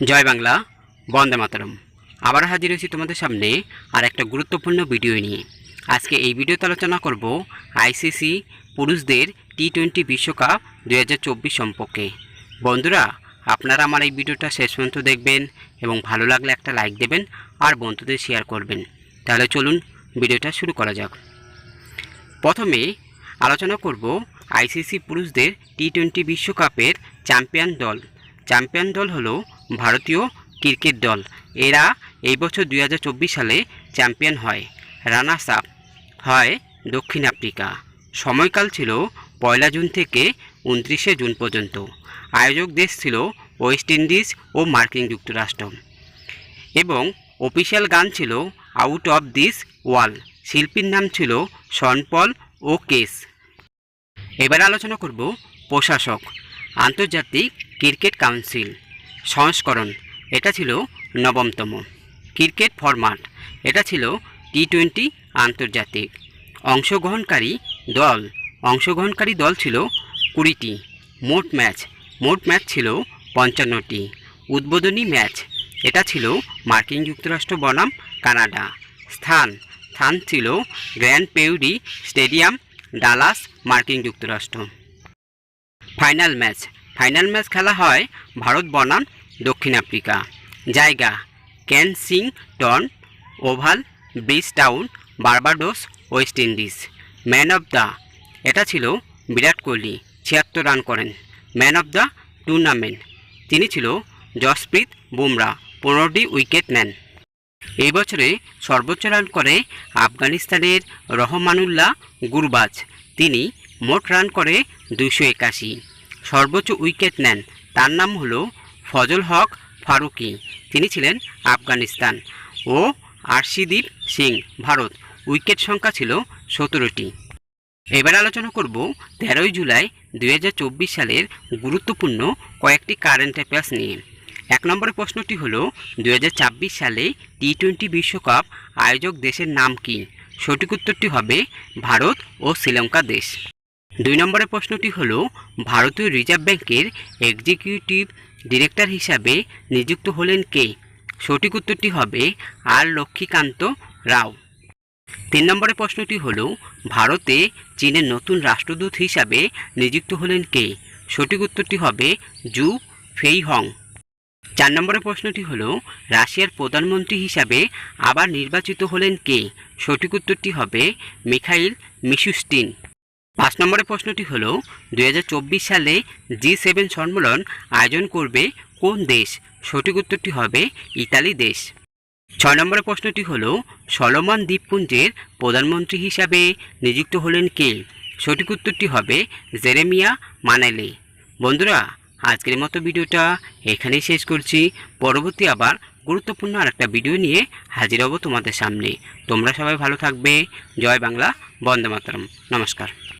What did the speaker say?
জয় বাংলা, বন্দে মাতরম। আবার হাজির হয়েছি তোমাদের সামনে আর একটা গুরুত্বপূর্ণ ভিডিও নিয়ে। আজকে এই ভিডিওতে আলোচনা করব আইসিসি পুরুষদের টি-20 বিশ্বকাপ 2024 সম্পর্কে। বন্ধুরা, আপনারা আমার এই ভিডিওটা শেষ পর্যন্ত দেখবেন এবং ভালো লাগলে একটা লাইক দেবেন আর বন্ধুদের শেয়ার করবেন। তাহলে চলুন ভিডিওটা শুরু করা যাক। প্রথমে আলোচনা করব আইসিসি পুরুষদের টি-20 বিশ্বকাপের চ্যাম্পিয়ন দল হলো ভারতীয় ক্রিকেট দল। এরা এই বছর 2024 সালে চ্যাম্পিয়ন হয়। রানার্স আপ হয় দক্ষিণ আফ্রিকা। সময়কাল ছিল 1 জুন থেকে 29 জুন পর্যন্ত। আয়োজক দেশ ছিল ওয়েস্ট ইন্ডিজ ও মার্কিন যুক্তরাষ্ট্র এবং অফিসিয়াল গান ছিল আউট অফ দিস ওয়ার্ল্ড। শিল্পীর নাম ছিল শন পল ও কেস। এবার আলোচনা করব প্রশাসক। আন্তর্জাতিক ক্রিকেট কাউন্সিল সংস্করণ, এটা ছিল 9তম। ক্রিকেট ফরম্যাট, এটা ছিল টি-20 আন্তর্জাতিক। অংশগ্রহণকারী দল ছিল 20টি। মোট ম্যাচ ছিল 55টি। উদ্বোধনী ম্যাচ, এটা ছিল মার্কিন যুক্তরাষ্ট্র বনাম কানাডা। স্থান ছিল গ্র্যান্ড পেউরি স্টেডিয়াম, ডালাস, মার্কিন যুক্তরাষ্ট্র। ফাইনাল ম্যাচ খেলা হয় ভারত বনাম দক্ষিণ আফ্রিকা। জায়গা Kensington oval, Bridgetown, Barbados, West Indies. Man of the, এটা ছিল বিরাট কোহলি, 76 রান করেন। ম্যান অফ দ্য টুর্নামেন্ট, তিনি ছিল জসপ্রীত বুমরা, 15টি উইকেট নেন। এই বছরে সর্বোচ্চ রান করে আফগানিস্তানের রহমানুল্লাহ গুরবাজ, তিনি মোট রান করে 281। সর্বোচ্চ উইকেট নেন, তার নাম হলো ফজল হক ফারুকি, তিনি ছিলেন আফগানিস্তান। ও আরশদীপ সিং, ভারত, উইকেট সংখ্যা ছিল 17টি। এবার আলোচনা করব 13 জুলাই 2024 সালের গুরুত্বপূর্ণ কয়েকটি কারেন্ট অ্যাফেয়ার্স নিয়ে। 1 নম্বরের প্রশ্নটি হলো 2024 সালে টি-20 বিশ্বকাপ আয়োজক দেশের নাম কি? সঠিক উত্তরটি হবে ভারত ও শ্রীলঙ্কা দেশ। 2 নম্বরের প্রশ্নটি হলো ভারতীয় রিজার্ভ ব্যাংকের এক্সিকিউটিভ ডিরেক্টর হিসাবে নিযুক্ত হলেন কে? সঠিক উত্তরটি হবে আর লক্ষ্মীকান্ত রাও। 3 নম্বরের প্রশ্নটি হলো ভারতে চীনের নতুন রাষ্ট্রদূত হিসাবে নিযুক্ত হলেন কে? সঠিক উত্তরটি হবে জু ফেইহং। 4 নম্বরের প্রশ্নটি হলো রাশিয়ার প্রধানমন্ত্রী হিসাবে আবার নির্বাচিত হলেন কে? সঠিক উত্তরটি হবে মিখাইল মিশুস্টিন। 5 নম্বরের প্রশ্নটি হলো 2024 সালে G7 সম্মেলন আয়োজন করবে কোন দেশ? সঠিক উত্তরটি হবে ইতালি দেশ। 6 নম্বরের প্রশ্নটি হলো সলোমন দ্বীপপুঞ্জের প্রধানমন্ত্রী হিসাবে নিযুক্ত হলেন কে? সঠিক উত্তরটি হবে জেরেমিয়া মানেলে। বন্ধুরা, আজকের মতো ভিডিওটা এখানেই শেষ করছি। পরবর্তী আবার গুরুত্বপূর্ণ আরেকটা ভিডিও নিয়ে হাজির হব তোমাদের সামনে। তোমরা সবাই ভালো থাকবে। জয় বাংলা, বন্দে মাতরম। নমস্কার।